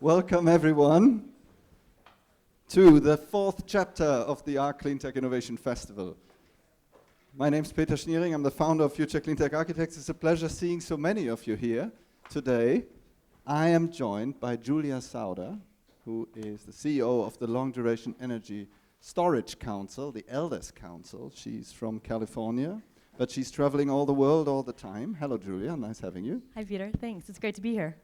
Welcome everyone to the fourth chapter of the ARC Cleantech Innovation Festival. My name is Peter Schniering, I'm the founder of Future Cleantech Architects. It's a pleasure seeing so many of you here today. I am joined by Julia Sauder, who is the CEO of the Long Duration Energy Storage Council, the Elders Council. She's from California, but she's traveling all the world all the time. Hello Julia, nice having you. Hi Peter, thanks, it's great to be here.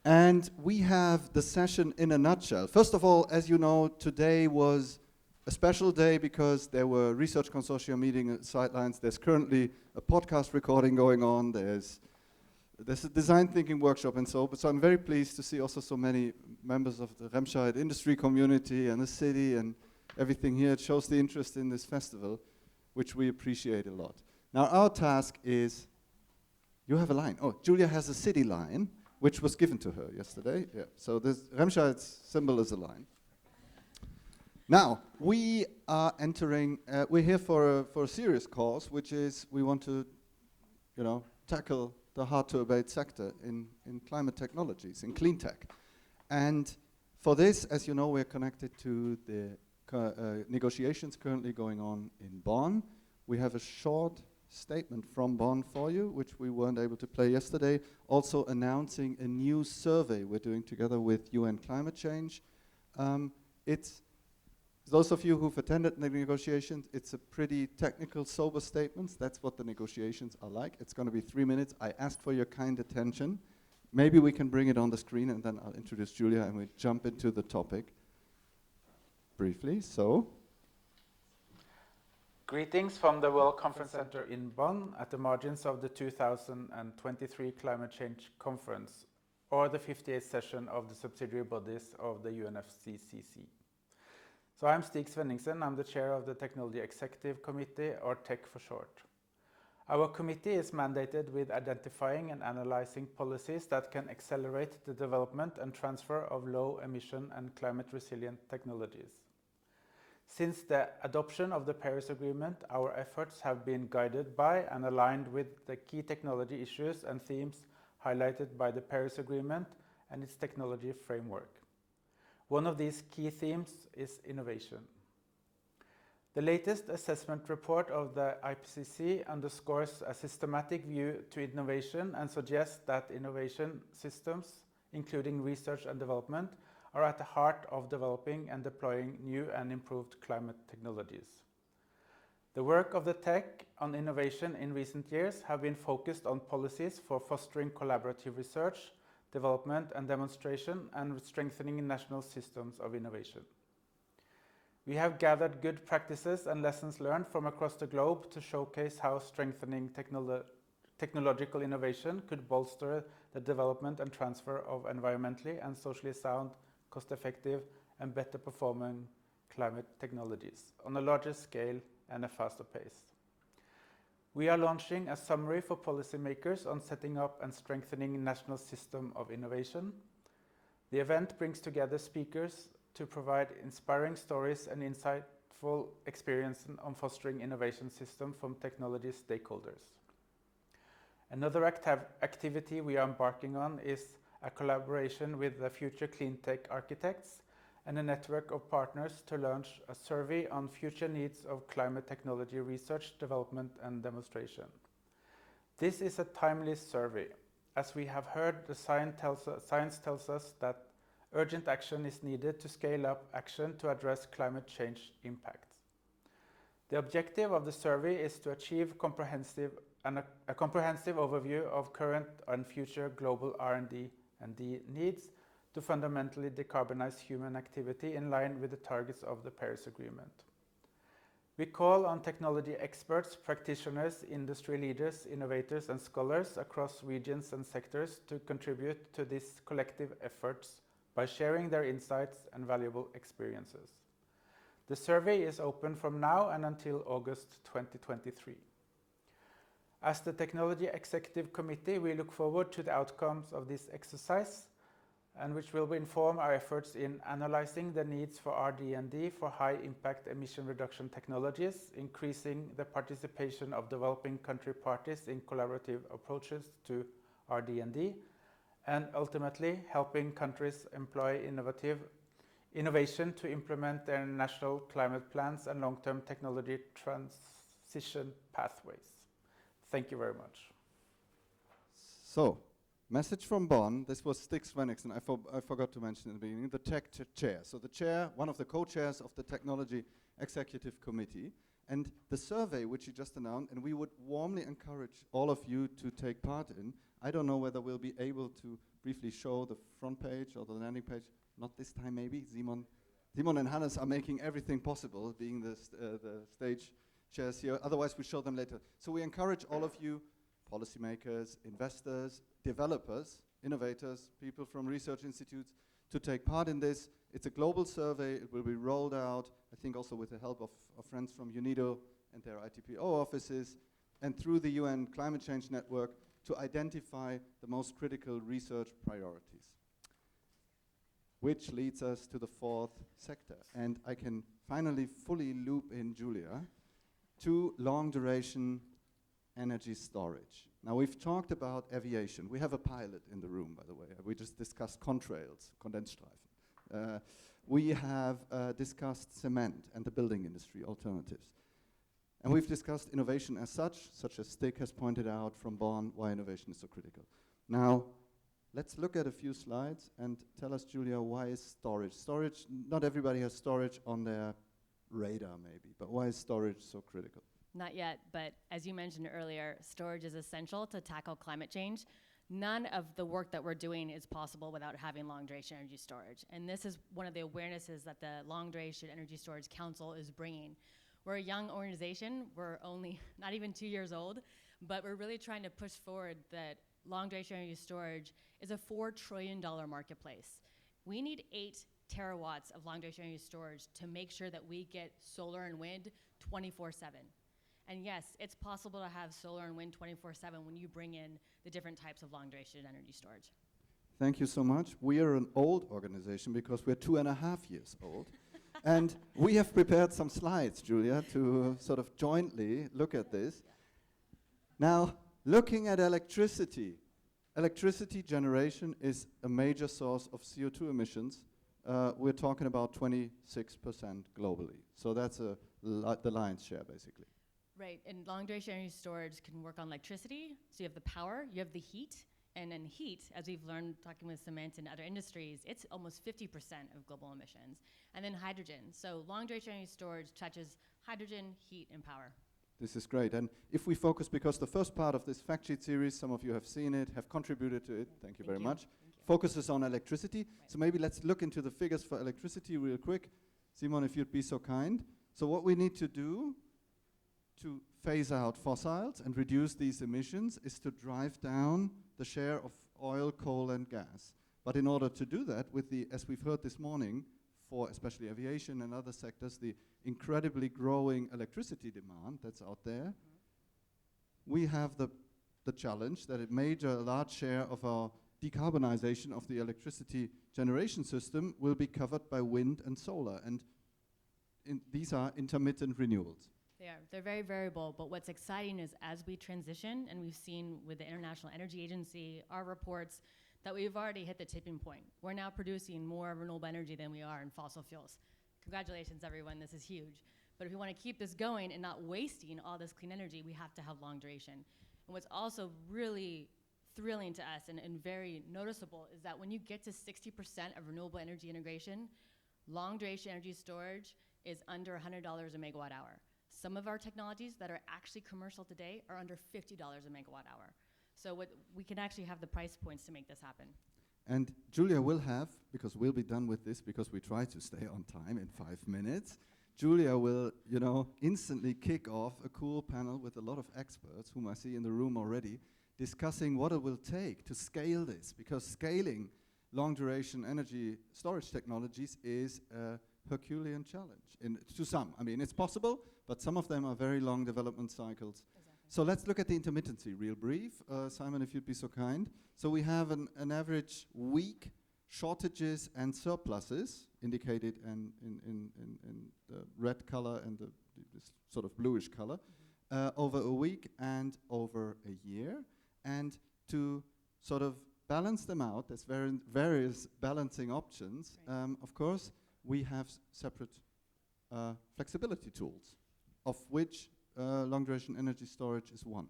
And we have the session in a nutshell. First of all, as you know, today was a special day because there were research consortia meeting at Sidelines. There's currently a podcast recording going on. There's a design thinking workshop and so I'm very pleased to see also so many members of the Remscheid industry community and the city and everything here. It shows the interest in this festival, which we appreciate a lot. Now our task is, you have a line. Oh, Julia has a city line, which was given to her yesterday. Yeah. So this Remscheid's symbol is a line. Now, we are entering, we're here for a serious cause, which is we want to, tackle the hard-to-abate sector in climate technologies, in clean tech. And for this, as you know, we're connected to the negotiations currently going on in Bonn. We have a short statement from Bonn for you, which we weren't able to play yesterday, also announcing a new survey we're doing together with UN Climate Change. It's those of you who've attended the negotiations, it's a pretty technical, sober statements. That's what the negotiations are like. It's going to be 3 minutes. I ask for your kind attention. Maybe we can bring it on the screen and then I'll introduce Julia and we jump into the topic briefly. So. Greetings from the World Conference Center in Bonn at the margins of the 2023 Climate Change Conference, or the 58th session of the subsidiary bodies of the UNFCCC. So I'm Stig Svenningsen, I'm the chair of the Technology Executive Committee, or TEC for short. Our committee is mandated with identifying and analyzing policies that can accelerate the development and transfer of low emission and climate resilient technologies. Since the adoption of the Paris Agreement, our efforts have been guided by and aligned with the key technology issues and themes highlighted by the Paris Agreement and its technology framework. One of these key themes is innovation. The latest assessment report of the IPCC underscores a systematic view to innovation and suggests that innovation systems, including research and development, are at the heart of developing and deploying new and improved climate technologies. The work of the TEC on innovation in recent years have been focused on policies for fostering collaborative research, development and demonstration, and strengthening national systems of innovation. We have gathered good practices and lessons learned from across the globe to showcase how strengthening technological innovation could bolster the development and transfer of environmentally and socially sound, cost-effective and better performing climate technologies on a larger scale and a faster pace. We are launching a summary for policymakers on setting up and strengthening a national system of innovation. The event brings together speakers to provide inspiring stories and insightful experience on fostering innovation system from technology stakeholders. Another activity we are embarking on is a collaboration with the Future Cleantech Architects and a network of partners to launch a survey on future needs of climate technology research, development and demonstration. This is a timely survey. As we have heard, the science tells us that urgent action is needed to scale up action to address climate change impacts. The objective of the survey is to achieve a comprehensive overview of current and future global R&D and the needs to fundamentally decarbonize human activity in line with the targets of the Paris Agreement. We call on technology experts, practitioners, industry leaders, innovators and scholars across regions and sectors to contribute to these collective efforts by sharing their insights and valuable experiences. The survey is open from now and until August 2023. As the Technology Executive Committee, we look forward to the outcomes of this exercise, and which will inform our efforts in analyzing the needs for RD&D for high-impact emission reduction technologies, increasing the participation of developing country parties in collaborative approaches to RD&D, and ultimately helping countries employ innovation to implement their national climate plans and long-term technology transition pathways. Thank you very much. So, message from Bonn. This was Stig Svenningsson. I forgot to mention in the beginning, the tech chair. So the chair, one of the co-chairs of the Technology Executive Committee. And the survey which he just announced, and we would warmly encourage all of you to take part in. I don't know whether we'll be able to briefly show the front page or the landing page. Not this time, maybe. Simon and Hannes are making everything possible, being the stage chairs here. Otherwise, we show them later. So we encourage all of you, policymakers, investors, developers, innovators, people from research institutes, to take part in this. It's a global survey. It will be rolled out, I think also with the help of friends from UNIDO and their ITPO offices, and through the UN Climate Change Network, to identify the most critical research priorities. Which leads us to the fourth sector. And I can finally fully loop in Julia to long-duration energy storage. Now, we've talked about aviation. We have a pilot in the room, by the way. We just discussed contrails, Kondensstreifen. We have discussed cement and the building industry alternatives. And we've discussed innovation as such as Stig has pointed out from Bonn, why innovation is so critical. Now, let's look at a few slides and tell us, Julia, why is storage? Storage, not everybody has storage on their radar maybe, but why is storage so critical? Not yet, but as you mentioned earlier, storage is essential to tackle climate change. None of the work that we're doing is possible without having long-duration energy storage. And this is one of the awarenesses that the Long-Duration Energy Storage Council is bringing. We're a young organization. We're only not even 2 years old, but we're really trying to push forward that long-duration energy storage is a $4 trillion marketplace. We need 8 terawatts of long-duration energy storage to make sure that we get solar and wind 24/7. And yes, it's possible to have solar and wind 24/7 when you bring in the different types of long-duration energy storage. Thank you so much. We are an old organization because we're 2.5 years old. And we have prepared some slides, Julia, to sort of jointly look at this. Now, looking at electricity generation is a major source of CO2 emissions. We're talking about 26% globally. So that's the lion's share, basically. Right, and long-duration energy storage can work on electricity. So you have the power, you have the heat, and then heat, as we've learned talking with cement and other industries, it's almost 50% of global emissions. And then hydrogen. So long-duration energy storage touches hydrogen, heat, and power. This is great. And if we focus, because the first part of this fact sheet series, some of you have seen it, have contributed to it, thank you very much, focuses on electricity. Right. So maybe let's look into the figures for electricity real quick. Simon, if you'd be so kind. So what we need to do to phase out fossils and reduce these emissions is to drive down the share of oil, coal, and gas. But in order to do that, with the, as we've heard this morning, for especially aviation and other sectors, the incredibly growing electricity demand that's out there, we have the challenge that a large share of our decarbonization of the electricity generation system will be covered by wind and solar. And these are intermittent renewables. They're very variable, but what's exciting is as we transition, and we've seen with the International Energy Agency, our reports, that we've already hit the tipping point. We're now producing more renewable energy than we are in fossil fuels. Congratulations, everyone, this is huge. But if we want to keep this going and not wasting all this clean energy, we have to have long duration. And what's also really thrilling to us and very noticeable is that when you get to 60% of renewable energy integration, long duration energy storage is under $100 a megawatt hour. Some of our technologies that are actually commercial today are under $50 a megawatt hour. So we can actually have the price points to make this happen. And Julia will have, because we'll be done with this because we try to stay on time in 5 minutes, Julia will, instantly kick off a cool panel with a lot of experts, whom I see in the room already, discussing what it will take to scale this, because scaling long-duration energy storage technologies is a Herculean challenge to some. I mean, it's possible, but some of them are very long development cycles. Exactly. So let's look at the intermittency real brief. Simon, if you'd be so kind. So we have an average week shortages and surpluses indicated in the red color and this sort of bluish color over a week and over a year. And to sort of balance them out. There's various balancing options. Right. Of course, we have separate flexibility tools, of which long-duration energy storage is one.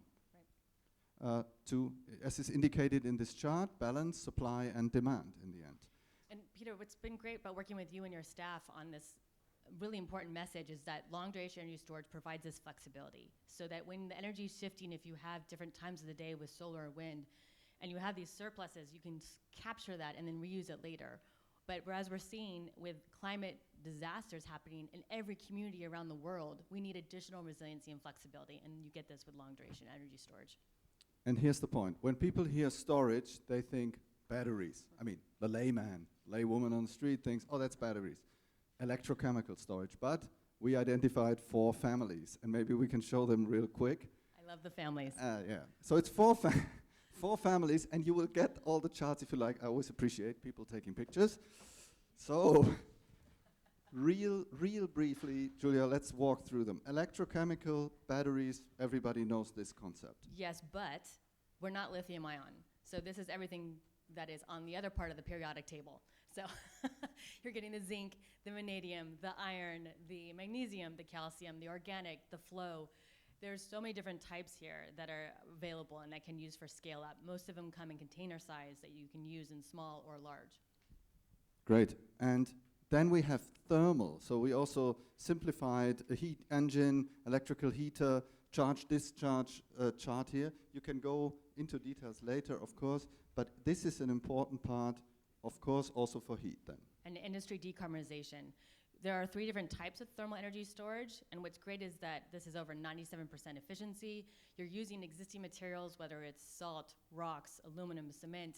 Right. To, as is indicated in this chart, balance supply and demand in the end. And Peter, what's been great about working with you and your staff on this really important message is that long duration energy storage provides this flexibility, so that when the energy is shifting, if you have different times of the day with solar or wind, and you have these surpluses, you can capture that and then reuse it later. But whereas we're seeing with climate disasters happening in every community around the world, we need additional resiliency and flexibility, and you get this with long duration energy storage. And here's the point. When people hear storage, they think batteries. I mean, the laywoman on the street thinks, oh, that's batteries. Electrochemical storage. But we identified 4 families, and maybe we can show them real quick. I love the families. Yeah. So it's 4 families, and you will get all the charts if you like. I always appreciate people taking pictures. So, real briefly, Julia, let's walk through them. Electrochemical batteries, everybody knows this concept. Yes, but we're not lithium ion. So this is everything that is on the other part of the periodic table. So you're getting the zinc, the vanadium, the iron, the magnesium, the calcium, the organic, the flow. There's so many different types here that are available and that can use for scale up. Most of them come in container size that you can use in small or large. Great. And then we have thermal. So we also simplified a heat engine, electrical heater, charge-discharge chart here. You can go into details later, of course, but this is an important part, of course, also for heat then. And industry decarbonization. There are 3 different types of thermal energy storage, and what's great is that this is over 97% efficiency. You're using existing materials, whether it's salt, rocks, aluminum, cement,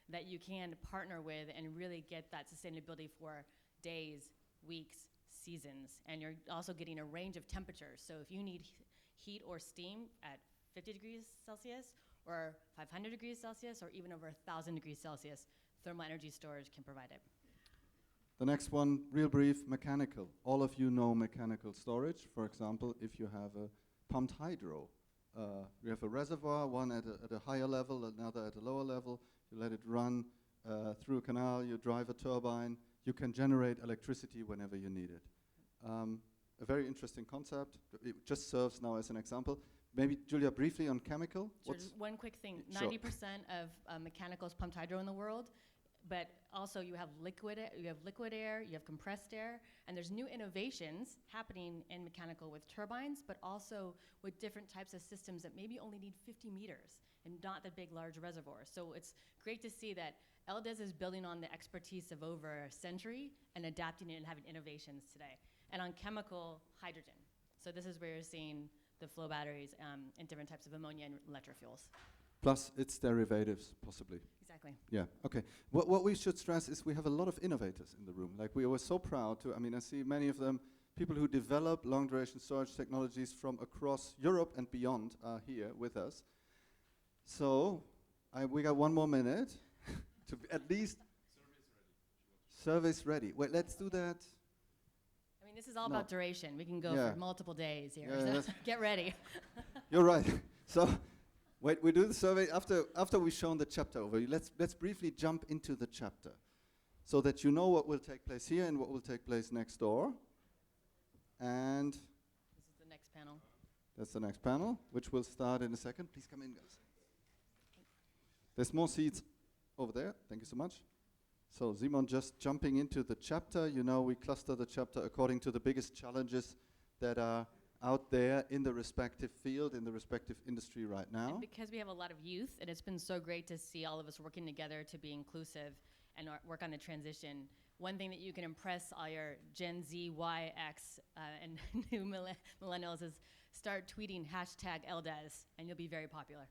that you can partner with and really get that sustainability for days, weeks, seasons. And you're also getting a range of temperatures. So if you need heat or steam at 50 degrees Celsius or 500 degrees Celsius or even over 1,000 degrees Celsius, thermal energy storage can provide it. The next one, real brief, mechanical. All of you know mechanical storage. For example, if you have a pumped hydro, you have a reservoir, one at a higher level, another at a lower level. You let it run through a canal, you drive a turbine, you can generate electricity whenever you need it. A very interesting concept. It just serves now as an example. Maybe, Julia, briefly on chemical? Sure, just one quick thing. Sure. 90% of mechanical is pumped hydro in the world, but also you have liquid air, you have compressed air, and there's new innovations happening in mechanical with turbines, but also with different types of systems that maybe only need 50 meters and not the big, large reservoirs. So it's great to see that LDES is building on the expertise of over a century and adapting it and having innovations today. And on chemical, hydrogen. So this is where you're seeing the flow batteries and different types of ammonia and electrofuels. Plus its derivatives, possibly. Exactly. Yeah, okay. What we should stress is we have a lot of innovators in the room. Like, we were so proud to, I see many of them, people who develop long-duration storage technologies from across Europe and beyond are here with us. So, we got 1 more minute to be at least... Survey's ready. Wait, let's do that. This is all about duration. We can go for multiple days here, so get ready. You're right. So, wait, we do the survey after we've shown the chapter overview. Let's briefly jump into the chapter so that you know what will take place here and what will take place next door. And this is the next panel. That's the next panel, which will start in a second. Please come in, guys. There's more seats over there. Thank you so much. So, Simon, just jumping into the chapter, we cluster the chapter according to the biggest challenges that are out there in the respective field, in the respective industry right now. And because we have a lot of youth, and it's been so great to see all of us working together to be inclusive and work on the transition, one thing that you can impress all your Gen Z, Y, X, and new millennials is start tweeting #LDES, and you'll be very popular.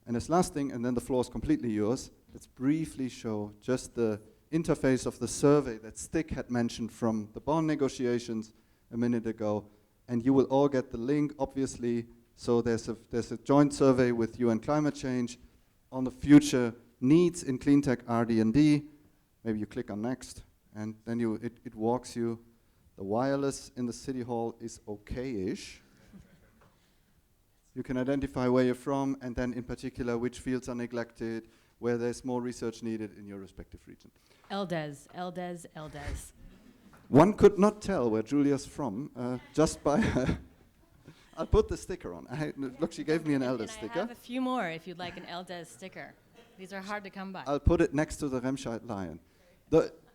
And this last thing, and then the floor is completely yours, let's briefly show just the interface of the survey that Stick had mentioned from the bond negotiations a minute ago. And you will all get the link, obviously. So there's a joint survey with UN Climate Change on the future needs in cleantech RD&D. Maybe you click on next, and then it walks you. The wireless in the city hall is okay-ish. You can identify where you're from, and then in particular which fields are neglected, where there's more research needed in your respective region. LDES, LDES, LDES. One could not tell where Julia's from just by I'll put the sticker on. Look, she gave me an LDES And sticker. I have a few more if you'd like an LDES sticker. These are hard to come by. I'll put it next to the Remscheid Lion.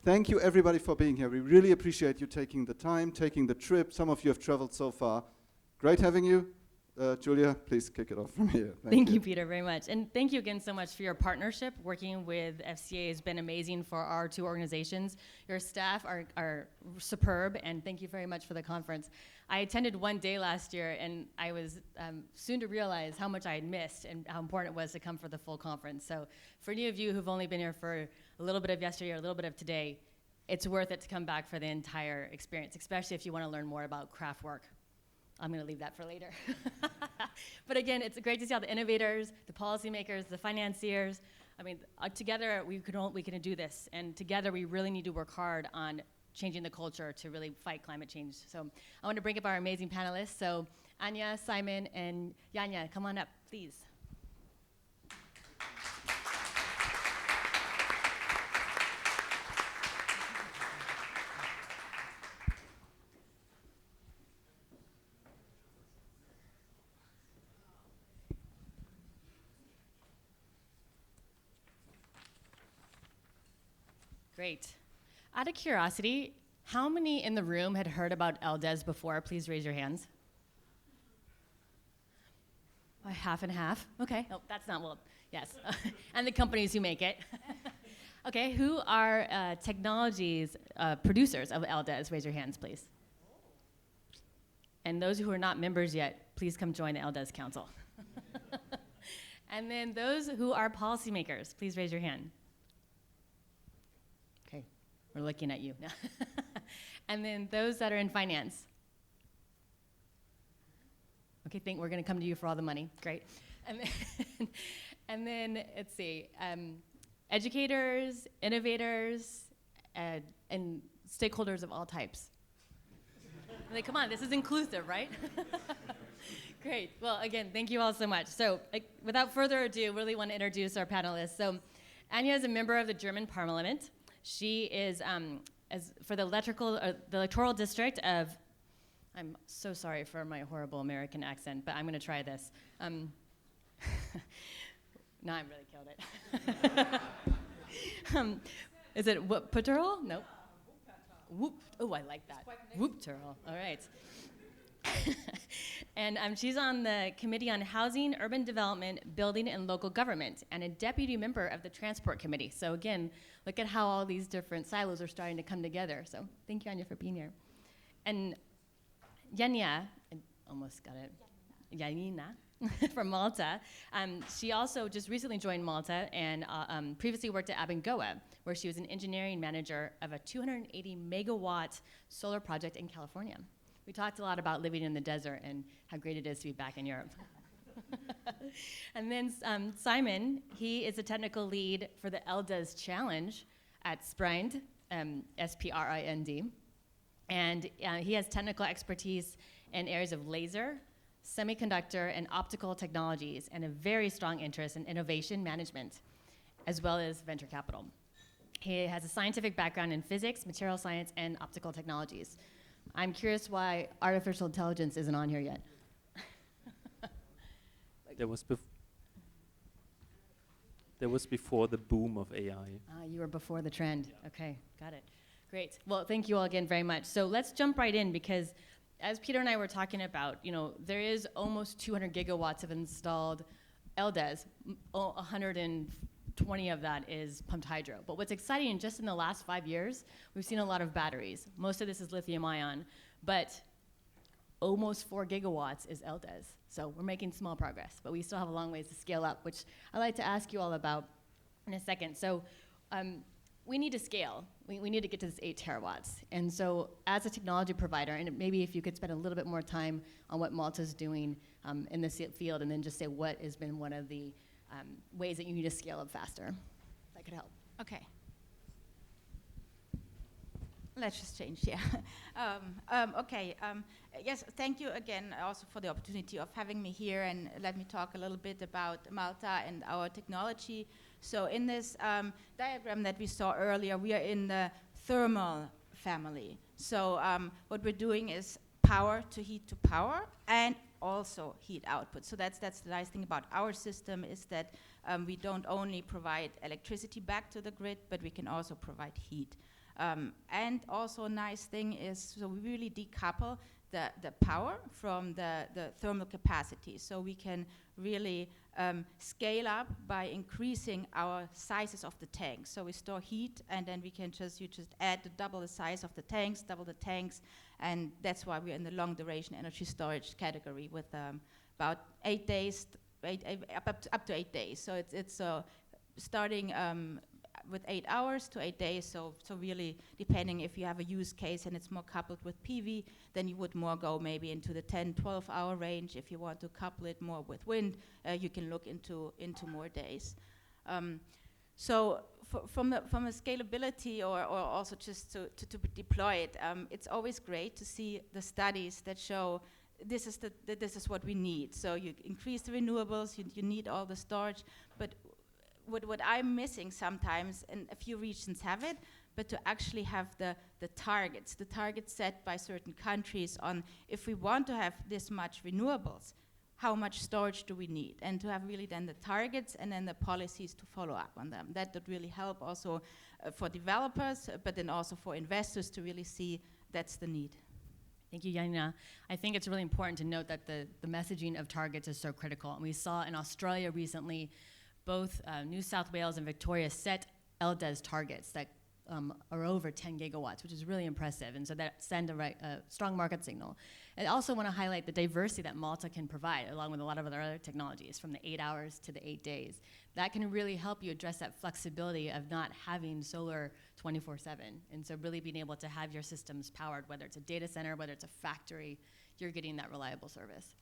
Thank you everybody for being here. We really appreciate you taking the time, taking the trip. Some of you have traveled so far. Great having you. Julia, please kick it off from here. Thank you, Peter, very much. And thank you again so much for your partnership. Working with FCA has been amazing for our two organizations. Your staff are superb, and thank you very much for the conference. I attended one day last year, and I was soon to realize how much I had missed and how important it was to come for the full conference. So for any of you who've only been here for a little bit of yesterday or a little bit of today, it's worth it to come back for the entire experience, especially if you want to learn more about craft work. I'm going to leave that for later. But again, it's great to see all the innovators, the policymakers, the financiers. I mean, together we can do this, and together we really need to work hard on changing the culture to really fight climate change. So I want to bring up our amazing panelists. So Anya, Simon, and Yanya, come on up, please. Great. Out of curiosity, how many in the room had heard about LDES before? Please raise your hands. Half and half. Okay. Oh, that's not, well, yes. And the companies who make it. Okay, who are technologies producers of LDES? Raise your hands, please. And those who are not members yet, please come join the LDES Council. And then those who are policymakers, please raise your hand. We're looking at you. And then those that are in finance. Okay, we're going to come to you for all the money. Great. And then let's see, educators, innovators, and stakeholders of all types. Like, come on, this is inclusive, right? Great. Well, again, thank you all so much. So without further ado, really want to introduce our panelists. So Anya is a member of the German Parliament. She is for the electoral district of, I'm so sorry for my horrible American accent, but I'm going to try this. No, I really killed it. Is it Wuppertal? No. Whoop. Oh, I like that. Wuppertal. All right. And she's on the Committee on Housing, Urban Development, Building, and Local Government, and a deputy member of the Transport Committee. So again, look at how all these different silos are starting to come together. So thank you, Anya, for being here. And Yanya, I almost got it, Yanina from Malta. She also just recently joined Malta and previously worked at Abengoa, where she was an engineering manager of a 280 megawatt solar project in California. We talked a lot about living in the desert and how great it is to be back in Europe. And then Simon, he is a technical lead for the LDES Challenge at Sprind, S-P-R-I-N-D. And he has technical expertise in areas of laser, semiconductor, and optical technologies, and a very strong interest in innovation management, as well as venture capital. He has a scientific background in physics, material science, and optical technologies. I'm curious why artificial intelligence isn't on here yet. There was before the boom of AI. You were before the trend. Yeah. Okay, got it. Great. Well, thank you all again very much. So let's jump right in, because as Peter and I were talking about, there is almost 200 gigawatts of installed LDES. 120 of that is pumped hydro. But what's exciting, just in the last 5 years, we've seen a lot of batteries. Most of this is lithium ion, but almost 4 gigawatts is LDES. So we're making small progress, but we still have a long ways to scale up, which I'd like to ask you all about in a second. So we need to scale. We need to get to this 8 terawatts. And so as a technology provider, and maybe if you could spend a little bit more time on what Malta's doing in this field, and then just say what has been one of the ways that you need to scale up faster. That could help. Okay. Let's just change, yeah. Okay, yes, thank you again also for the opportunity of having me here, and let me talk a little bit about Malta and our technology. So in this diagram that we saw earlier, we are in the thermal family. So what we're doing is power to heat to power, and also heat output. So that's the nice thing about our system, is that we don't only provide electricity back to the grid, but we can also provide heat. And also a nice thing is, so we really decouple the power from the thermal capacity. So we can really scale up by increasing our sizes of the tanks. So we store heat, and then we can you just add double the size of the tanks, double the tanks, and that's why we're in the long duration energy storage category with about 8 days, up to 8 days. So it's starting with 8 hours to 8 days, so really depending if you have a use case and it's more coupled with PV, then you would more go maybe into the 10-12 hour range. If you want to couple it more with wind, you can look into more days. So from a scalability or also just to deploy it, it's always great to see the studies that show this is what we need. So you increase the renewables, you need all the storage, but what I'm missing sometimes, and a few regions have it, but to actually have the targets set by certain countries on, if we want to have this much renewables, how much storage do we need? And to have really then the targets and then the policies to follow up on them. That would really help also for developers, but then also for investors to really see that's the need. Thank you, Janina. I think it's really important to note that the messaging of targets is so critical. And we saw in Australia recently, both New South Wales and Victoria set LDES targets that are over 10 gigawatts, which is really impressive. And so that send a strong market signal. I also want to highlight the diversity that Malta can provide, along with a lot of other technologies, from the 8 hours to the 8 days. That can really help you address that flexibility of not having solar 24/7. And so really being able to have your systems powered, whether it's a data center, whether it's a factory, you're getting that reliable service.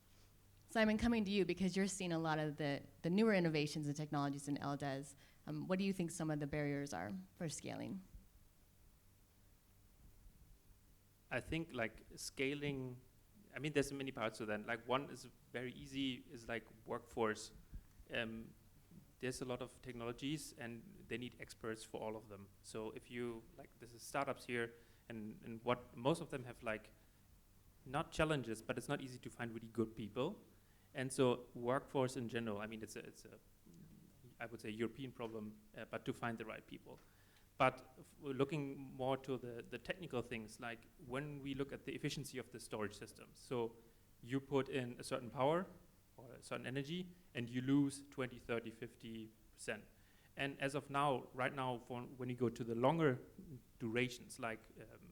Simon, coming to you, because you're seeing a lot of the newer innovations and technologies in LDES, what do you think some of the barriers are for scaling? I think like scaling, I mean, there's many parts to that. Like one is very easy, is like workforce. There's a lot of technologies and they need experts for all of them. So if you, like, there's startups here and what most of them have like, not challenges, but it's not easy to find really good people. And so workforce in general, I mean, it's a I would say European problem, but to find the right people. But we're looking more to the technical things, like when we look at the efficiency of the storage system. So you put in a certain power or a certain energy and you lose 20, 30, 50%. And as of now, right now, when you go to the longer durations, like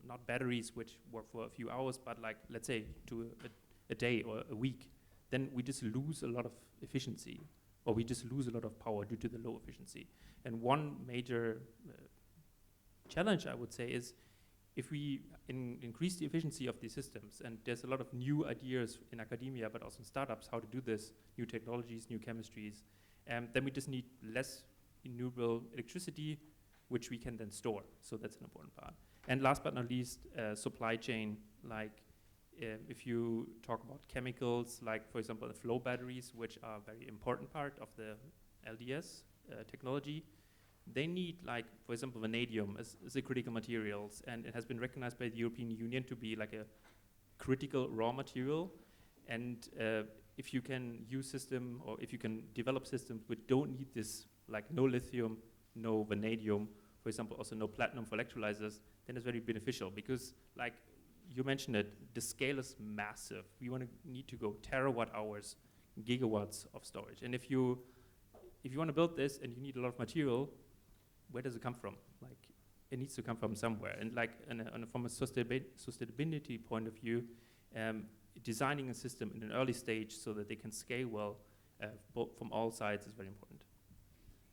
not batteries which work for a few hours, but like, let's say to a day or a week, then we just lose a lot of efficiency, or we just lose a lot of power due to the low efficiency. And one major challenge, I would say, is if we increase the efficiency of these systems, and there's a lot of new ideas in academia, but also in startups, how to do this, new technologies, new chemistries, then we just need less renewable electricity, which we can then store. So that's an important part. And last but not least, supply chain, like if you talk about chemicals, like for example, the flow batteries, which are a very important part of the LDS technology, they need, like, for example, vanadium is a critical materials, and it has been recognized by the European Union to be like a critical raw material. And if you can use system, or if you can develop systems which don't need this, like no lithium, no vanadium, for example, also no platinum for electrolyzers, then it's very beneficial, because like you mentioned it, the scale is massive. We need to go terawatt hours, gigawatts of storage. And if you want to build this and you need a lot of material, where does it come from? Like, it needs to come from somewhere. And like, from a sustainability point of view, designing a system in an early stage so that they can scale well from all sides is very important.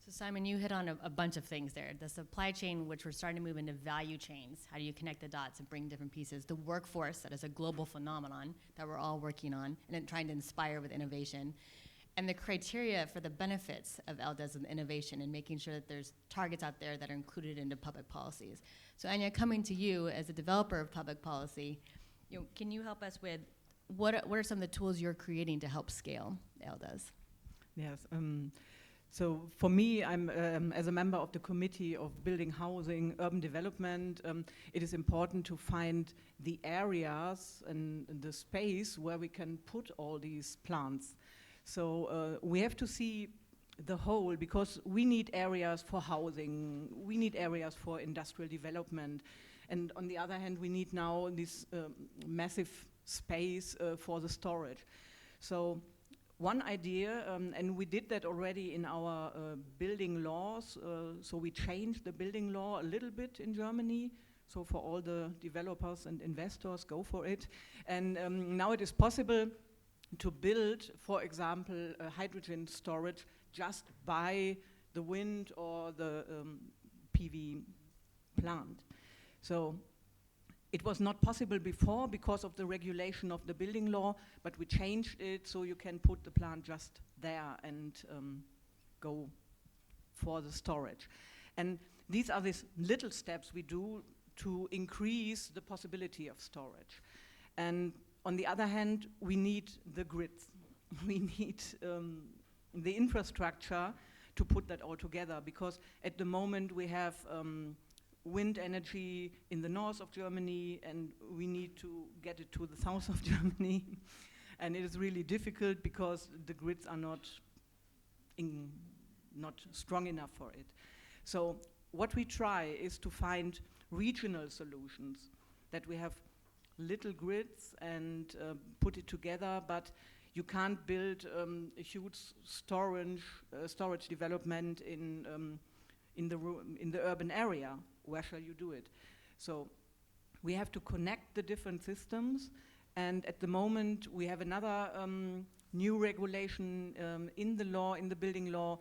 So Simon, you hit on a bunch of things there. The supply chain, which we're starting to move into value chains. How do you connect the dots and bring different pieces? The workforce, that is a global phenomenon that we're all working on and then trying to inspire with innovation. and the criteria for the benefits of LDES and innovation, and making sure that there's targets out there that are included into public policies. So Anya, coming to you as a developer of public policy, can you help us with what are some of the tools you're creating to help scale LDES? Yes. So for me, I'm as a member of the Committee of Building, Housing, Urban Development, it is important to find the areas and the space where we can put all these plants. So we have to see the whole, because we need areas for housing, we need areas for industrial development, and on the other hand, we need now this massive space for the storage. So one idea, and we did that already in our building laws, so we changed the building law a little bit in Germany, so for all the developers and investors, go for it. And now it is possible to build, for example, hydrogen storage just by the wind or the PV plant. So it was not possible before because of the regulation of the building law, but we changed it so you can put the plant just there and go for the storage. And these are these little steps we do to increase the possibility of storage. And on the other hand, we need the grids. We need the infrastructure to put that all together, because at the moment we have wind energy in the north of Germany and we need to get it to the south of Germany. And it is really difficult because the grids are not strong enough for it. So what we try is to find regional solutions, that we have little grids and put it together, but you can't build a huge storage development in the urban area. Where shall you do it? So we have to connect the different systems, and at the moment we have another new regulation in the law, in the building law,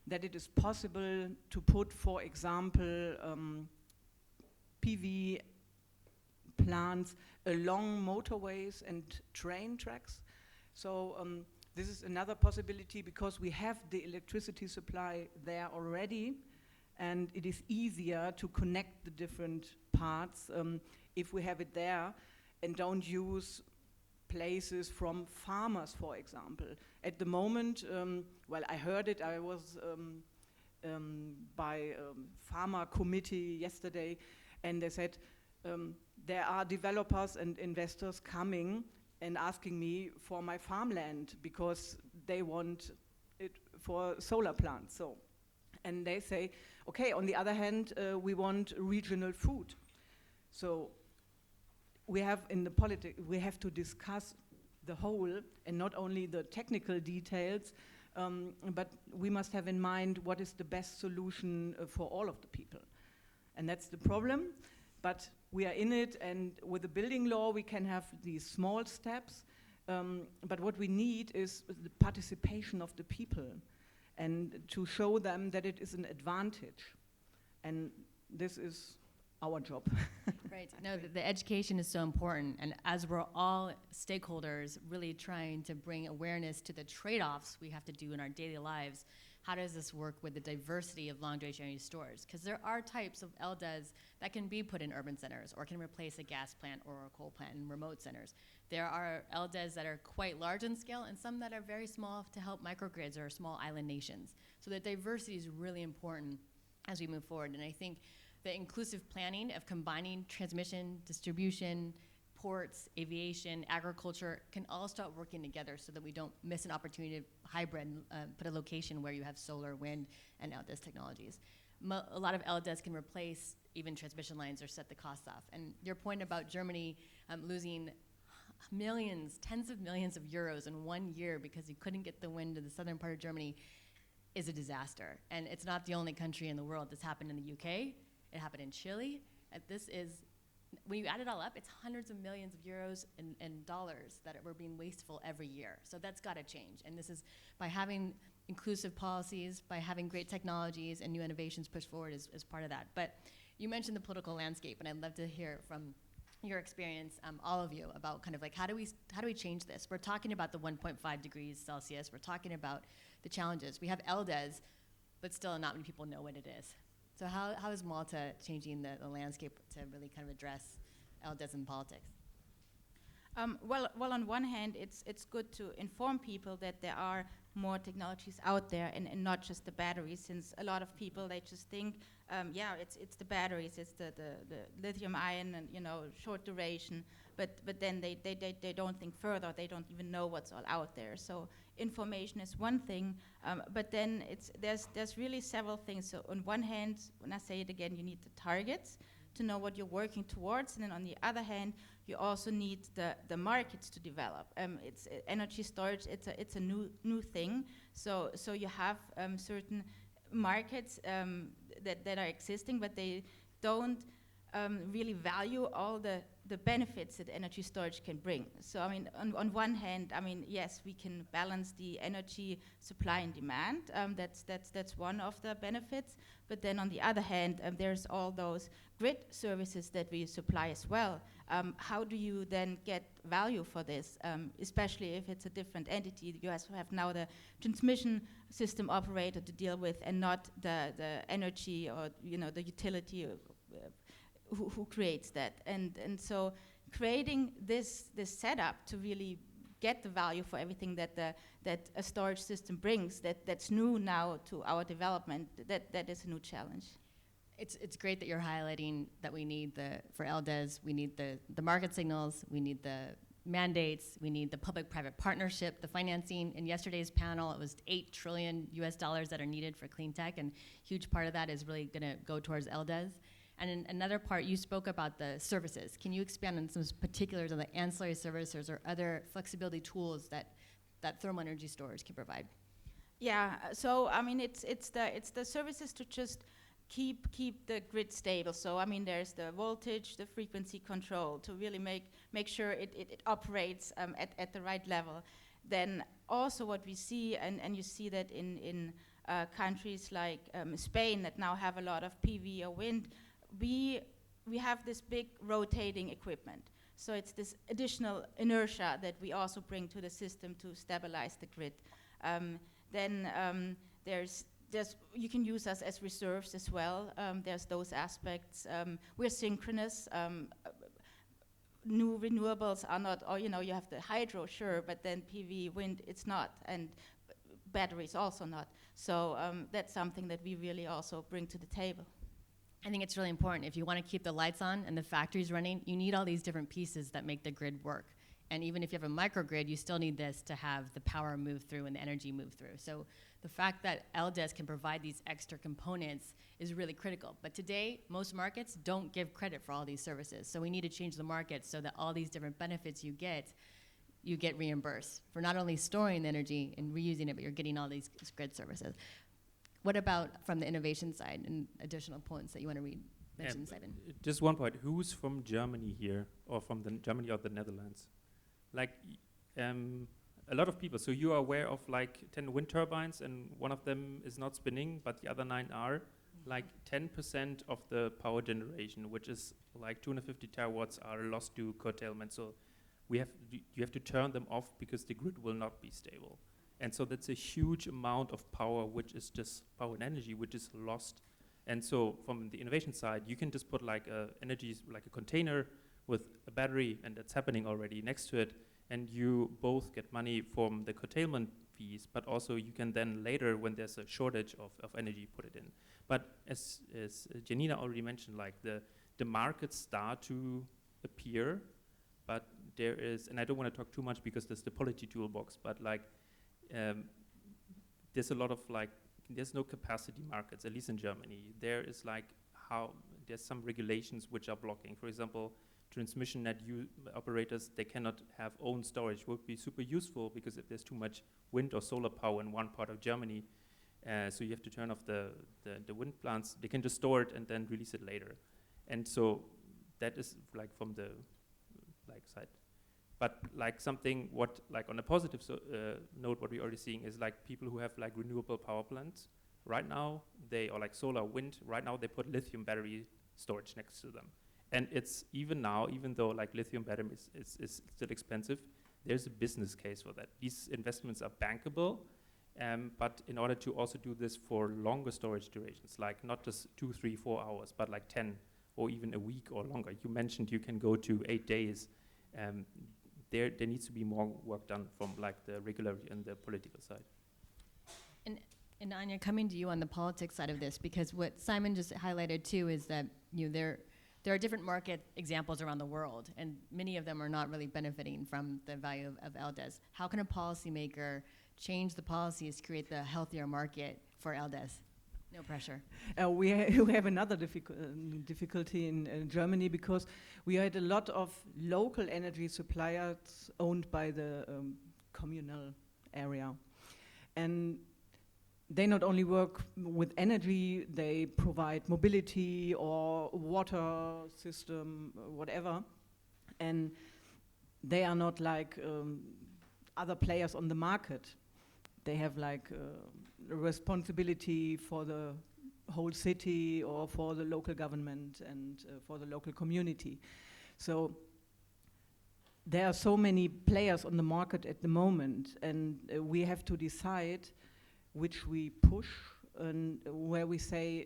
that it is possible to put, for example, PV plants along motorways and train tracks. So this is another possibility, because we have the electricity supply there already, and it is easier to connect the different parts if we have it there and don't use places from farmers, for example. At the moment, well, I heard it, I was by a farmer committee yesterday, and they said there are developers and investors coming and asking me for my farmland because they want it for solar plants. So, and they say, okay, on the other hand, we want regional food. So we have in the politics, we have to discuss the whole and not only the technical details, but we must have in mind what is the best solution for all of the people. And that's the problem, but we are in it, and with the building law we can have these small steps, but what we need is the participation of the people and to show them that it is an advantage. And this is our job. Right. No, the education is so important. And as we're all stakeholders really trying to bring awareness to the trade-offs we have to do in our daily lives, how does this work with the diversity of long-duration energy storage? Because there are types of LDES that can be put in urban centers or can replace a gas plant or a coal plant in remote centers. There are LDES that are quite large in scale and some that are very small to help microgrids or small island nations. So the diversity is really important as we move forward. And I think the inclusive planning of combining transmission, distribution, ports, aviation, agriculture can all start working together so that we don't miss an opportunity to hybrid, put a location where you have solar, wind, and LDES technologies. A lot of LDES can replace even transmission lines or set the costs off. And your point about Germany losing millions, tens of millions of euros in 1 year because you couldn't get the wind to the southern part of Germany is a disaster. And it's not the only country in the world. This happened in the UK. It happened in Chile. This is, when you add it all up, it's hundreds of millions of euros and dollars that were being wasteful every year. So that's got to change. And this is by having inclusive policies, by having great technologies and new innovations pushed forward is part of that. But you mentioned the political landscape, and I'd love to hear from your experience, all of you, about kind of like how do we change this? We're talking about the 1.5 degrees Celsius. We're talking about the challenges. We have LDES, but still not many people know what it is. So how is Malta changing the landscape to really kind of address LDES in politics? Well, on one hand, it's good to inform people that there are more technologies out there, and not just the batteries, since a lot of people, they just think, it's the batteries, it's the lithium ion and, short duration, but then they don't think further, they don't even know what's all out there. So information is one thing, but then there's really several things. So on one hand, when I say it again, you need the targets to know what you're working towards, and then on the other hand, you also need the markets to develop. It's energy storage. It's a new thing. So you have certain markets that are existing, but they don't really value all the benefits that energy storage can bring. So I mean, on one hand, I mean, yes, we can balance the energy supply and demand. That's one of the benefits. But then on the other hand, there's all those grid services that we supply as well. How do you then get value for this, especially if it's a different entity? You also have now the transmission system operator to deal with, and not the energy or the utility who creates that. And so creating this setup to really get the value for everything that a storage system brings, that's new now to our development, that is a new challenge. It's great that you're highlighting that we need for LDES, we need the market signals, we need the mandates, we need the public-private partnership, the financing. In yesterday's panel, it was $8 trillion that are needed for clean tech, and a huge part of that is really gonna go towards LDES. And in another part, you spoke about the services. Can you expand on some particulars on the ancillary services or other flexibility tools that thermal energy storage can provide? Yeah, so I mean, it's the services to just keep the grid stable. So I mean, there's the voltage, the frequency control to really make sure it operates at the right level. Then also what we see, and you see that in countries like Spain that now have a lot of PV or wind, we have this big rotating equipment. So it's this additional inertia that we also bring to the system to stabilize the grid. Then there's you can use us as reserves as well. There's those aspects. We're synchronous. New renewables are not, or you have the hydro, sure, but then PV, wind, it's not, and batteries also not. So that's something that we really also bring to the table. I think it's really important. If you want to keep the lights on and the factories running, you need all these different pieces that make the grid work. And even if you have a microgrid, you still need this to have the power move through and the energy move through. So the fact that LDES can provide these extra components is really critical. But today, most markets don't give credit for all these services. So we need to change the market so that all these different benefits you get reimbursed for not only storing the energy and reusing it, but you're getting all these grid services. What about from the innovation side and additional points that you want to mention, Simon? Just one point. Who's from Germany here, or from Germany or the Netherlands? Like, a lot of people. So you are aware of like 10 wind turbines, and one of them is not spinning, but the other 9 are. Like 10% of the power generation, which is like 250 terawatts, are lost to curtailment. So you have to turn them off because the grid will not be stable. And so that's a huge amount of power, which is just power and energy, which is lost. And so from the innovation side, you can just put like a container with a battery, and that's happening already next to it. And you both get money from the curtailment fees, but also you can then later, when there's a shortage of energy, put it in. But as Janina already mentioned, like the markets start to appear, but there is, and I don't want to talk too much because there's the policy toolbox, but like, there's a lot of like, there's no capacity markets, at least in Germany. There is like there's some regulations which are blocking. For example, transmission net operators, they cannot have own storage. Would be super useful because if there's too much wind or solar power in one part of Germany, so you have to turn off the wind plants, they can just store it and then release it later. And so that is like from the side. But like something like on a positive note, what we're already seeing is like people who have like renewable power plants right now, or like solar, wind, right now they put lithium battery storage next to them. And it's even now, even though like lithium battery is still expensive, there's a business case for that. These investments are bankable, but in order to also do this for longer storage durations, like not just 2, 3, 4 hours, but like 10 or even a week or longer. You mentioned you can go to 8 days. There needs to be more work done from like the regulatory and the political side. And Anya, coming to you on the politics side of this, because what Simon just highlighted too is that there are different market examples around the world, and many of them are not really benefiting from the value of LDES. How can a policymaker change the policies to create the healthier market for LDES? No pressure. We have another difficulty in Germany, because we had a lot of local energy suppliers owned by the communal area. And they not only work with energy, they provide mobility or water system, whatever. And they are not like other players on the market. They have like a responsibility for the whole city or for the local government and for the local community. So there are so many players on the market at the moment, and we have to decide which we push and where we say,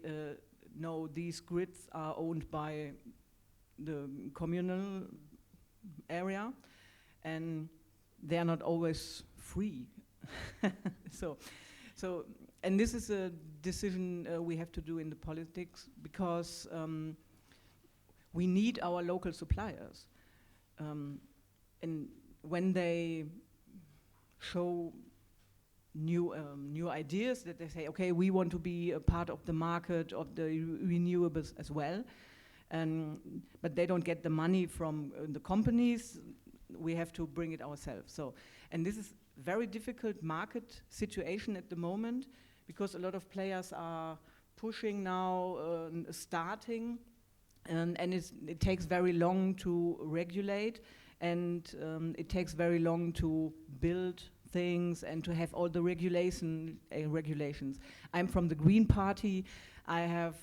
no, these grids are owned by the communal area, and they are not always free. So, and this is a decision we have to do in the politics, because we need our local suppliers. And when they show new ideas, that they say, okay, we want to be a part of the market of the renewables as well, but they don't get the money from the companies, we have to bring it ourselves. So, and this is very difficult market situation at the moment, because a lot of players are pushing now, starting, and it takes very long to regulate, and it takes very long to build things and to have all the regulations. I'm from the Green Party. I have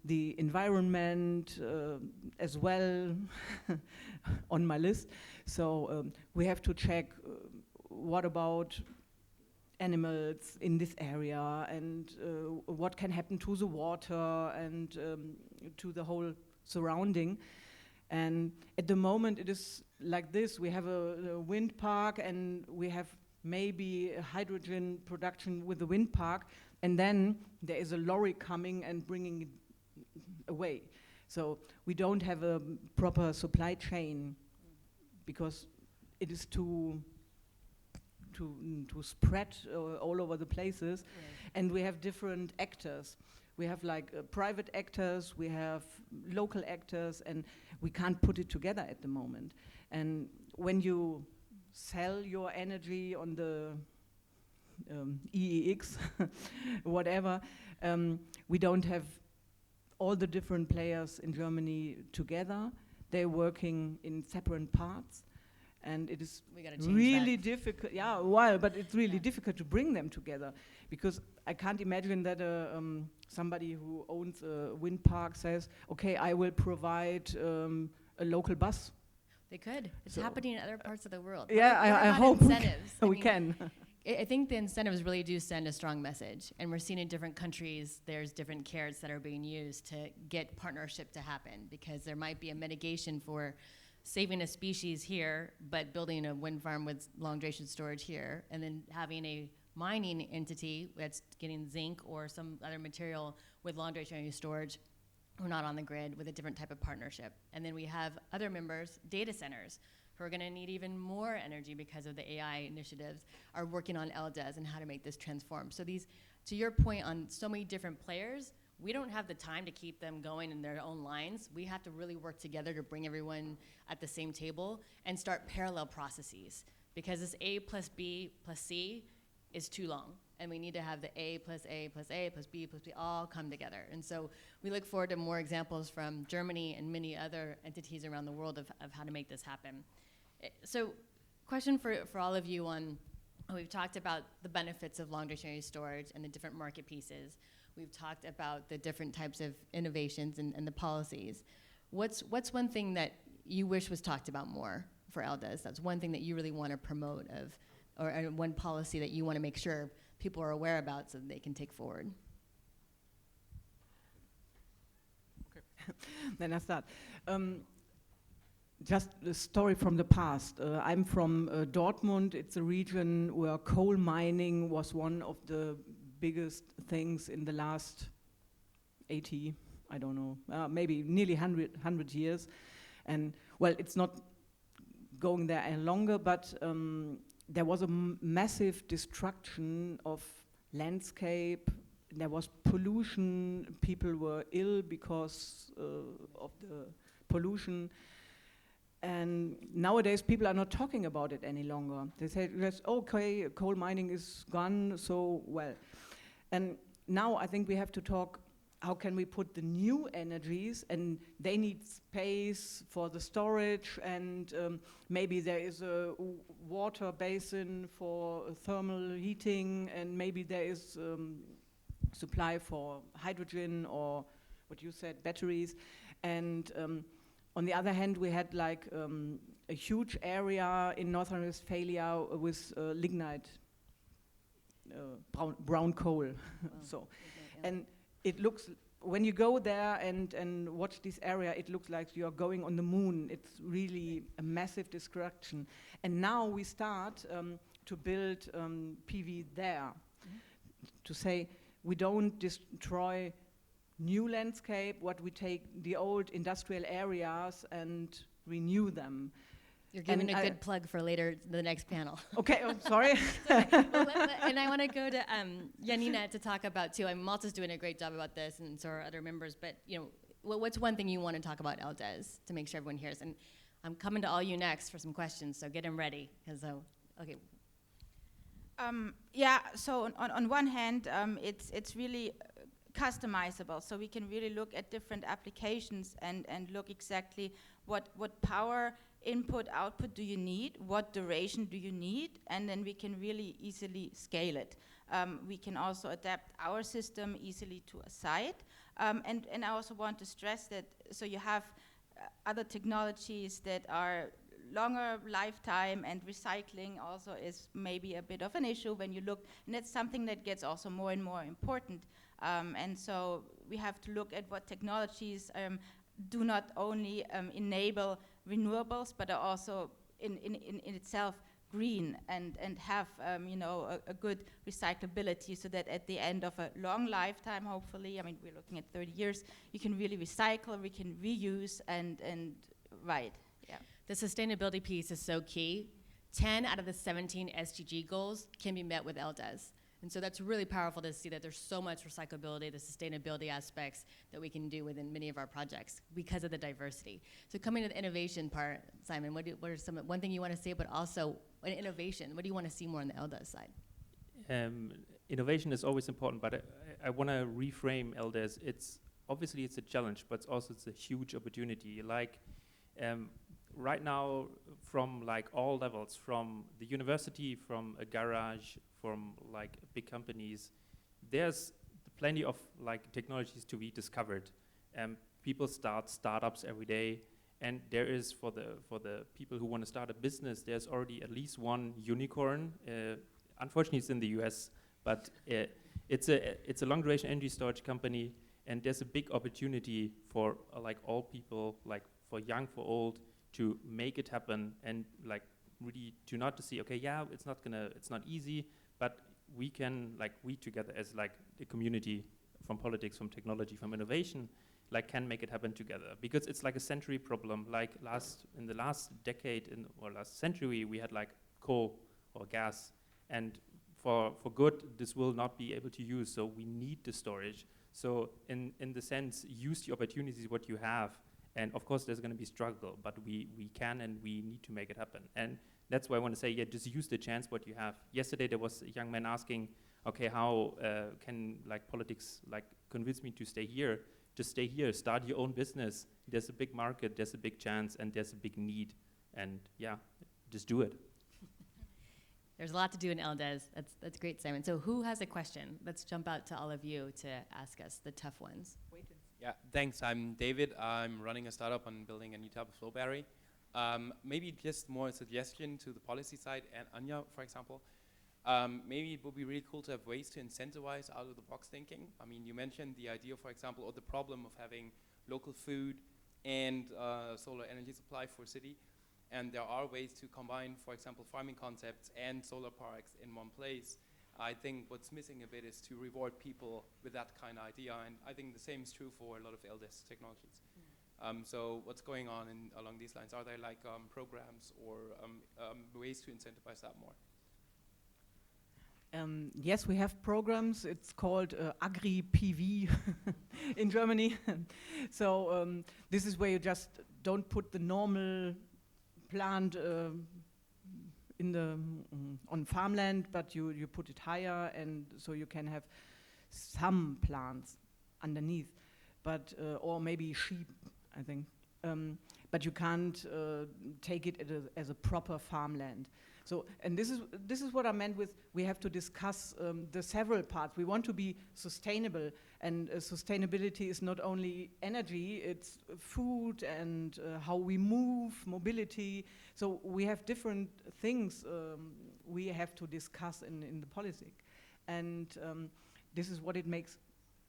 the environment as well on my list. So we have to check what about animals in this area, and what can happen to the water and to the whole surrounding. And at the moment it is like this. We have a wind park, and we have maybe a hydrogen production with the wind park, and then there is a lorry coming and bringing it away. So we don't have a proper supply chain, because it is too spread all over the places. Right. And we have different actors. We have like private actors, we have local actors, and we can't put it together at the moment. And when you sell your energy on the EEX, whatever, we don't have all the different players in Germany together. They're working in separate parts, and it is really difficult. Yeah, well, but it's really difficult to bring them together, because I can't imagine that somebody who owns a wind park says, okay, I will provide a local bus. They could. It's happening in other parts of the world. Yeah, I hope incentives? we can. I think the incentives really do send a strong message, and we're seeing in different countries there's different carrots that are being used to get partnership to happen, because there might be a mitigation for saving a species here, but building a wind farm with long duration storage here, and then having a mining entity that's getting zinc or some other material with long duration storage who are not on the grid, with a different type of partnership. And then we have other members, data centers, who are going to need even more energy because of the AI initiatives, are working on LDES and how to make this transform. So these, to your point on so many different players, we don't have the time to keep them going in their own lines. We have to really work together to bring everyone at the same table and start parallel processes, because this A plus B plus C is too long. And we need to have the A plus A plus A plus B plus B all come together. And so we look forward to more examples from Germany and many other entities around the world of how to make this happen. So question for all of you on, we've talked about the benefits of long duration storage and the different market pieces. We've talked about the different types of innovations and the policies. what's one thing that you wish was talked about more for LDES? That's one thing that you really want to promote or one policy that you want to make sure people are aware about so that they can take forward. Then I start. Just a story from the past. I'm from Dortmund. It's a region where coal mining was one of the biggest things in the last 80, I don't know, maybe nearly 100 years. And well, it's not going there any longer, but there was a massive destruction of landscape. There was pollution. People were ill because of the pollution. And nowadays, people are not talking about it any longer. They say, yes, okay, coal mining is gone, so well. And now I think we have to talk, how can we put the new energies, and they need space for the storage, and maybe there is a water basin for thermal heating, and maybe there is supply for hydrogen or what you said, batteries. And on the other hand, we had like a huge area in Northern Westphalia with lignite, brown coal. So, and it looks, when you go there and watch this area, it looks like you're going on the moon. It's really a massive destruction. And now we start to build PV there, to say we don't destroy new landscape, what we take the old industrial areas and renew them. You're giving a good plug for later, the next panel. Okay, oh, sorry. And I want to go to Janina to talk about too. Malta's doing a great job about this, and so are other members. But you know, what's one thing you want to talk about LDES to make sure everyone hears? And I'm coming to all you next for some questions, so get them ready. Okay. Yeah. So on one hand, it's really customizable, so we can really look at different applications and look exactly what power input output do you need, what duration do you need, and then we can really easily scale it. We can also adapt our system easily to a site, and I also want to stress that, so you have other technologies that are longer lifetime, and recycling also is maybe a bit of an issue when you look, and it's something that gets also more and more important. And so we have to look at what technologies do not only enable renewables, but are also in itself green and have you know, a good recyclability, so that at the end of a long lifetime, hopefully, I mean, we're looking at 30 years, you can really recycle, we can reuse, and right, yeah. The sustainability piece is so key. 10 out of the 17 SDG goals can be met with LDES. And so that's really powerful to see that there's so much recyclability, the sustainability aspects that we can do within many of our projects because of the diversity. So coming to the innovation part, Simon, what are one thing you want to say, but also an innovation, what do you want to see more on the LDES side? Innovation is always important, but I want to reframe LDES. It's obviously it's a challenge, but it's a huge opportunity. Like right now, from like all levels, from the university, from a garage, from like big companies, there's plenty of like technologies to be discovered. People start startups every day, and there is for the people who want to start a business, there's already at least one unicorn. Unfortunately, it's in the US, but it's a long duration energy storage company, and there's a big opportunity for like all people, like for young, for old, to make it happen, and like really to not to see, okay, yeah, it's not easy, but we can, like, we together as like the community from politics, from technology, from innovation, like can make it happen together. Because it's like a century problem. Like in the last decade or last century, we had like coal or gas, and for good, this will not be able to use. So we need the storage. So in the sense, use the opportunities what you have. And of course, there's going to be struggle, but we can and we need to make it happen. And that's why I want to say, yeah, just use the chance what you have. Yesterday, there was a young man asking, okay, how can like politics like convince me to stay here? Just stay here, start your own business. There's a big market, there's a big chance, and there's a big need. And yeah, just do it. There's a lot to do in LDES. That's great, Simon. So who has a question? Let's jump out to all of you to ask us the tough ones. Yeah, thanks. I'm David. I'm running a startup on building a new type of flow battery. Maybe just more a suggestion to the policy side and Anya, for example. Maybe it would be really cool to have ways to incentivize out of the box thinking. I mean, you mentioned the idea, for example, or the problem of having local food and solar energy supply for a city. And there are ways to combine, for example, farming concepts and solar parks in one place. I think what's missing a bit is to reward people with that kind of idea. And I think the same is true for a lot of LDES technologies. So what's going on along these lines? Are there like programs or ways to incentivize that more? Yes, we have programs. It's called Agri-PV in Germany. So this is where you just don't put the normal plant on farmland, but you put it higher, and so you can have some plants underneath, but or maybe sheep, I think. But you can't take it as a proper farmland. So, and this is what I meant with we have to discuss the several parts. We want to be sustainable, and sustainability is not only energy, it's food and how we move, mobility. So we have different things we have to discuss in the policy. And this is what it makes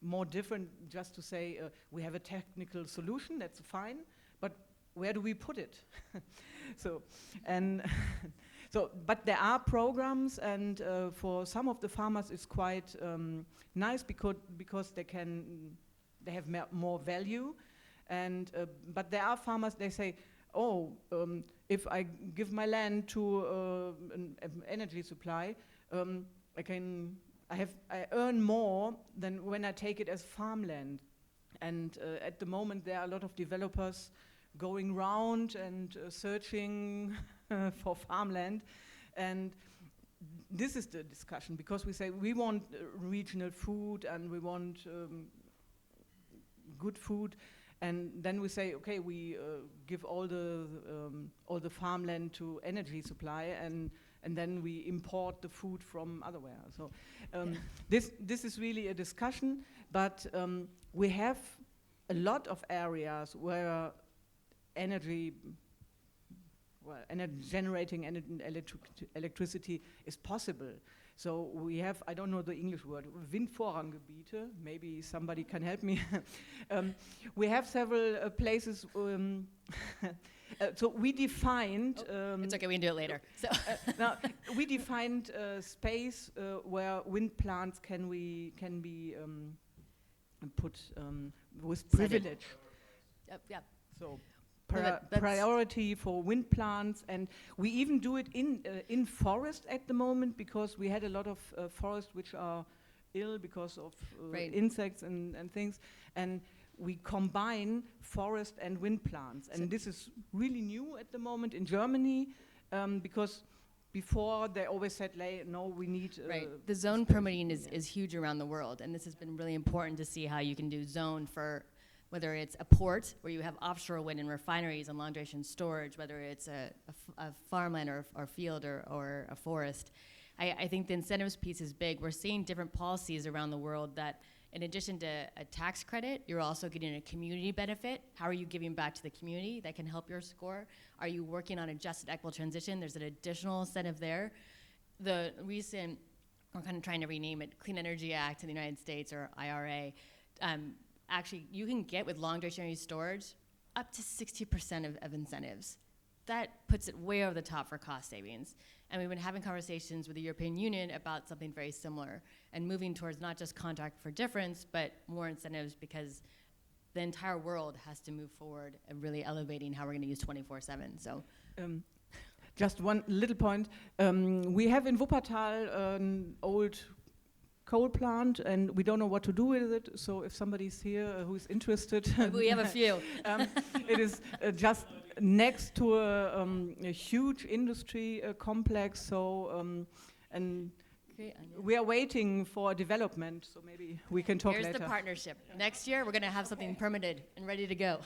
more different, just to say we have a technical solution, that's fine, but where do we put it? So, and so, but there are programs, and for some of the farmers it's quite nice because they have more value, and but there are farmers, they say, oh, if I give my land to an energy supply, I earn more than when I take it as farmland. And at the moment there are a lot of developers going round and searching for farmland, and this is the discussion, because we say we want regional food and we want good food, and then we say, okay, we give all the farmland to energy supply, and then we import the food from otherwhere. So this is really a discussion, but we have a lot of areas where generating electricity is possible. So we have, I don't know the English word, Windvorranggebiete, maybe somebody can help me. We have several places, so we defined... it's okay, we can do it later. So now, we defined space where wind plants can be put with privilege. Yeah. So that's priority for wind plants, and we even do it in forest at the moment, because we had a lot of forests which are ill because of insects and things, and we combine forest and wind plants, and this is really new at the moment in Germany, because before they always said, no, we need... the zone permitting is huge around the world, and this has been really important to see how you can do zone for whether it's a port where you have offshore wind and refineries and long duration storage, whether it's a farmland or field or a forest. I think the incentives piece is big. We're seeing different policies around the world that in addition to a tax credit, you're also getting a community benefit. How are you giving back to the community that can help your score? Are you working on a just and equitable transition? There's an additional incentive there. The recent, we're kind of trying to rename it, Clean Energy Act in the United States, or IRA, actually, you can get with long duration energy storage up to 60% of incentives. That puts it way over the top for cost savings. And we've been having conversations with the European Union about something very similar and moving towards not just contract for difference, but more incentives, because the entire world has to move forward and really elevating how we're going to use 24/7. So, just one little point. We have in Wuppertal an old coal plant, and we don't know what to do with it. So if somebody's here who is interested, we have a few. It is just next to a huge industry complex. So and we are waiting for development. So maybe we can talk later. Here's the partnership. Next year we're going to have something permitted and ready to go.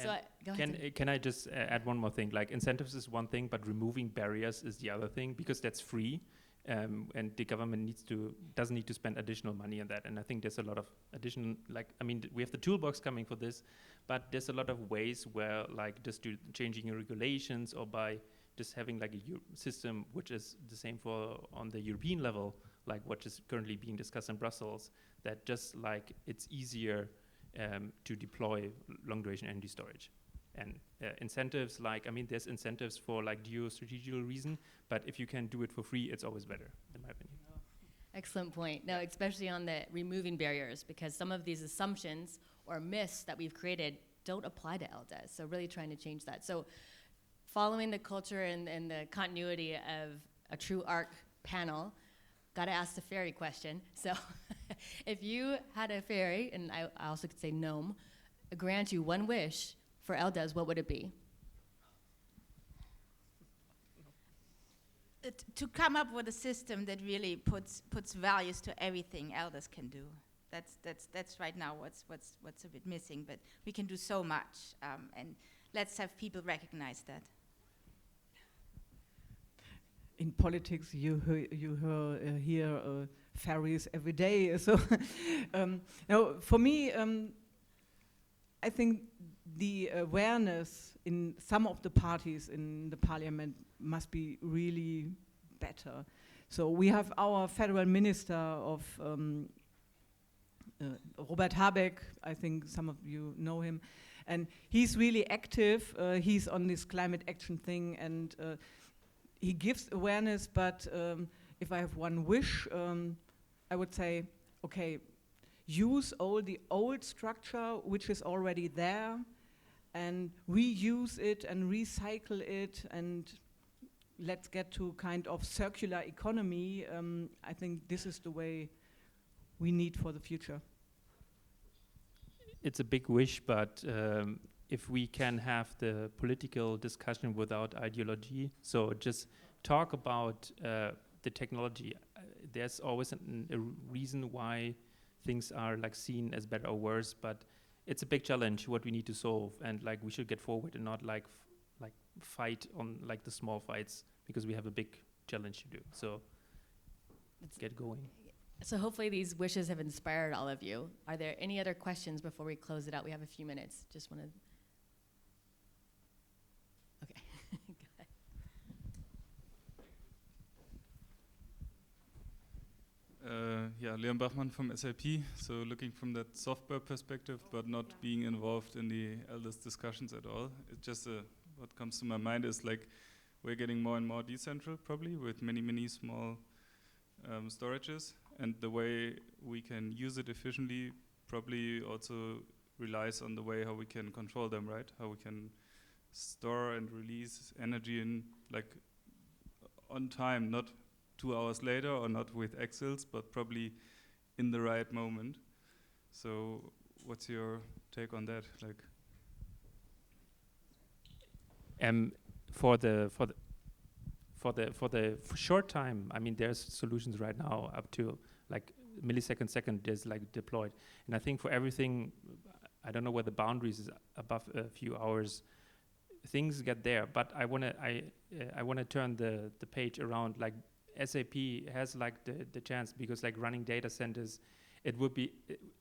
So go ahead. Can I just add one more thing? Like, incentives is one thing, but removing barriers is the other thing, because that's free. and the government doesn't need to spend additional money on that. And I think there's a lot of additional, we have the toolbox coming for this, but there's a lot of ways where just changing your regulations, or by just having a system which is the same on the European level, what is currently being discussed in Brussels, that just it's easier to deploy long duration energy storage. And incentives, there's incentives for geostrategical reason, but if you can do it for free, it's always better, in my opinion. Excellent point. No, especially on the removing barriers, because some of these assumptions or myths that we've created don't apply to LDES. So really trying to change that. So following the culture and the continuity of a true ARC panel, got to ask the fairy question. So if you had a fairy, and I also could say gnome, grant you one wish for LDES, what would it be? To come up with a system that really puts values to everything LDES can do. That's right now what's a bit missing, but we can do so much, and let's have people recognize that. In politics, you hear fairies every day. So, now for me, I think the awareness in some of the parties in the parliament must be really better. So we have our federal minister of Robert Habeck, I think some of you know him, and he's really active. He's on this climate action thing, and he gives awareness, but if I have one wish, I would say, okay, use all the old structure which is already there and reuse it and recycle it, and let's get to kind of circular economy. I think this is the way we need for the future. It's a big wish, but if we can have the political discussion without ideology, so just talk about the technology. There's always a reason why things are seen as better or worse, but it's a big challenge what we need to solve, and we should get forward and not fight on the small fights, because we have a big challenge to do. So let's get going. So hopefully these wishes have inspired all of you. Are there any other questions before we close it out? We have a few minutes. Just want to. Okay. Go ahead. Yeah, Leon Bachmann from SAP. So looking from that software perspective, but not being involved in the LDES discussions at all. It just what comes to my mind is we're getting more and more decentral, probably, with many small storages, and the way we can use it efficiently probably also relies on the way how we can control them, right? How we can store and release energy in on time, not 2 hours later, or not with Excels, but probably in the right moment. So what's your take on that? For the short time, there's solutions right now up to second there's deployed, and I think for everything, I don't know where the boundaries is above a few hours. Things get there, but I wanna turn the page around. SAP has the chance, because running data centers, it would be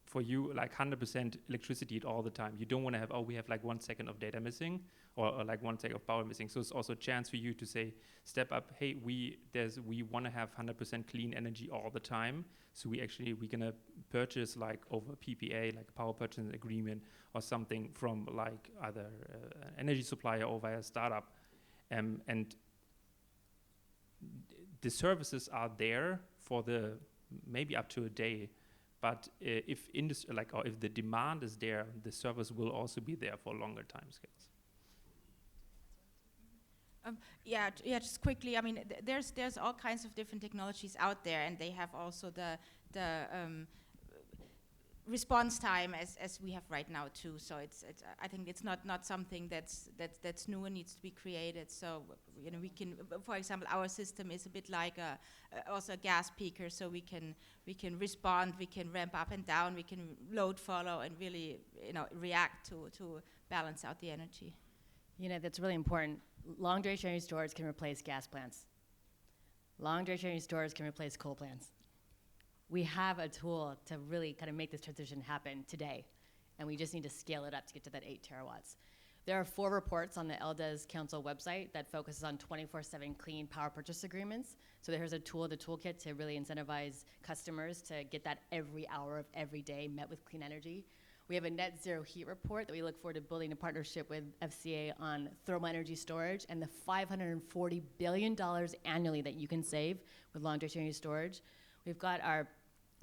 for you 100% electricity all the time. You don't want to have, we have 1 second of data missing, or 1 second of power missing. So it's also a chance for you to say, step up, hey, we want to have 100% clean energy all the time. So we're gonna purchase over PPA, power purchase agreement, or something from either an energy supplier or via startup, and the services are there for the maybe up to a day, but if industry or if the demand is there, the service will also be there for longer time scales. Yeah, just quickly. There's all kinds of different technologies out there, and they have also the response time as we have right now too. So I think it's not something that's new and needs to be created. So we can, for example, our system is a bit like also a gas peaker. So we can respond, we can ramp up and down, we can load follow, and really react to balance out the energy. That's really important. Long duration energy storage can replace gas plants. long duration energy storage can replace coal plants. We have a tool to really kind of make this transition happen today, and we just need to scale it up to get to that 8 terawatts. There are 4 reports on the LDES Council website that focuses on 24/7 clean power purchase agreements. So there's a tool, the toolkit, to really incentivize customers to get that every hour of every day met with clean energy. We have a net zero heat report that we look forward to building a partnership with FCA on thermal energy storage and the $540 billion annually that you can save with long duration energy storage. We've got our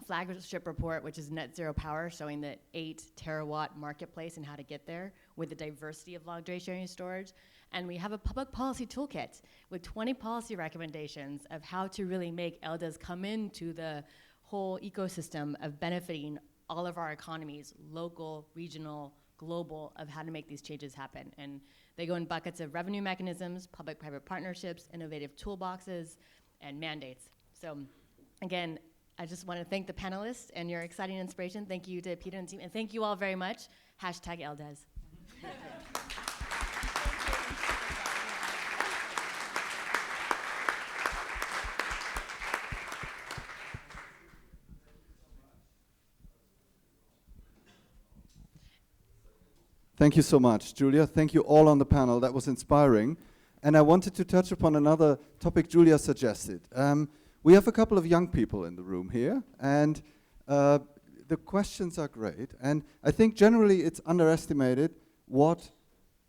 flagship report, which is net zero power, showing the 8 terawatt marketplace and how to get there with the diversity of long duration energy storage. And we have a public policy toolkit with 20 policy recommendations of how to really make LDES come into the whole ecosystem of benefiting all of our economies, local, regional, global, of how to make these changes happen. And they go in buckets of revenue mechanisms, public-private partnerships, innovative toolboxes, and mandates. So again, I just want to thank the panelists and your exciting inspiration. Thank you to Peter and the team, and thank you all very much. #LDES. Thank you so much, Julia. Thank you all on the panel. That was inspiring. And I wanted to touch upon another topic Julia suggested. We have a couple of young people in the room here, and the questions are great. And I think generally it's underestimated what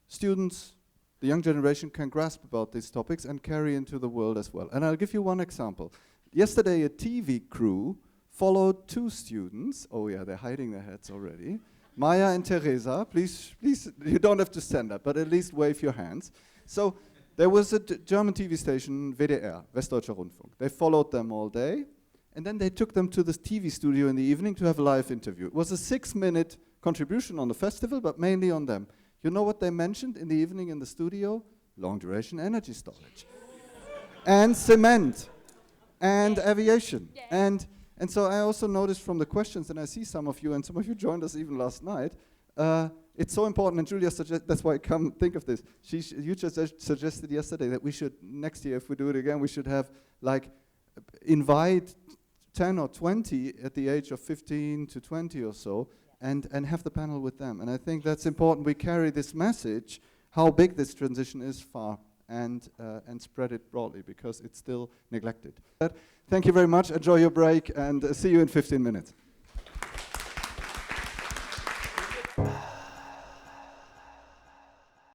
students, the young generation, can grasp about these topics and carry into the world as well. And I'll give you one example. Yesterday, a TV crew followed 2 students. Oh yeah, they're hiding their heads already. Maya and Teresa, please, you don't have to stand up, but at least wave your hands. So there was a German TV station, WDR, Westdeutscher Rundfunk. They followed them all day, and then they took them to the TV studio in the evening to have a live interview. It was a 6-minute contribution on the festival, but mainly on them. You know what they mentioned in the evening in the studio? Long duration energy storage. And cement. And aviation. And so I also noticed from the questions, and I see some of you, and some of you joined us even last night, it's so important, and Julia that's why I come think of this. You just suggested yesterday that we should, next year, if we do it again, we should have, like, invite 10 or 20 at the age of 15 to 20 or so, and have the panel with them. And I think that's important. We carry this message, how big this transition is far, and spread it broadly, because it's still neglected. Thank you very much. Enjoy your break, and see you in 15 minutes.